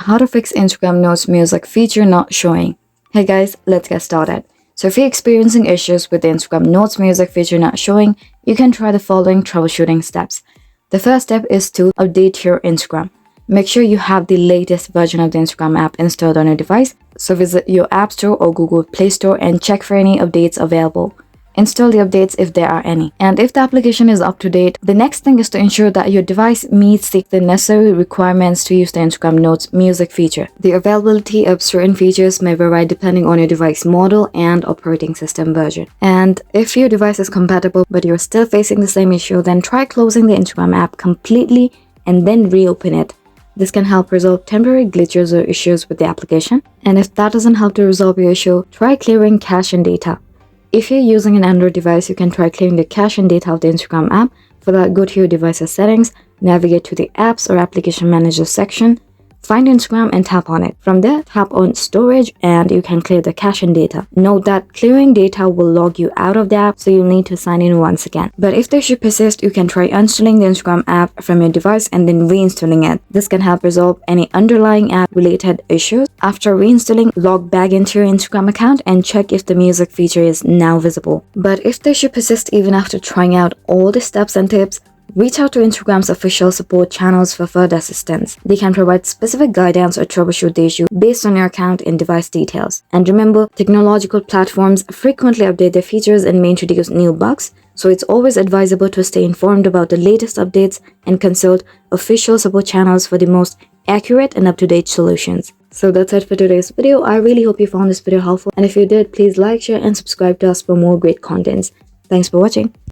how to fix Instagram Notes music feature not showing. Hey guys, let's get started. So if you're experiencing issues with the Instagram Notes music feature not showing, you can try the following troubleshooting steps. The first step is to update your Instagram. Make sure you have the latest version of the Instagram app installed on your device. So visit your App Store or Google Play Store and check for any updates available. Install the updates if there are any. And if the application is up to date, the next thing is to ensure that your device meets the necessary requirements to use the Instagram Notes music feature. The availability of certain features may vary depending on your device model and operating system version. And if your device is compatible but you're still facing the same issue, then try closing the Instagram app completely and then reopen it. This can help resolve temporary glitches or issues with the application. And if that doesn't help to resolve your issue, try clearing cache and data. If you're using an Android device, you can try clearing the cache and data of the Instagram app. For that, go to your device's settings, navigate to the Apps or Application Manager section, find Instagram and tap on it. From there, tap on Storage and you can clear the cache and data. Note that clearing data will log you out of the app, so you'll need to sign in once again. But if the issue persists, you can try uninstalling the Instagram app from your device and then reinstalling it. This can help resolve any underlying app-related issues. After reinstalling, log back into your Instagram account and check if the music feature is now visible. But if the issue persists even after trying out all the steps and tips, reach out to Instagram's official support channels for further assistance. They can provide specific guidance or troubleshoot the issue based on your account and device details. And remember, technological platforms frequently update their features and may introduce new bugs, so it's always advisable to stay informed about the latest updates and consult official support channels for the most accurate and up-to-date solutions. So that's it for today's video. I really hope you found this video helpful, and if you did, please like, share, and subscribe to us for more great contents. Thanks for watching.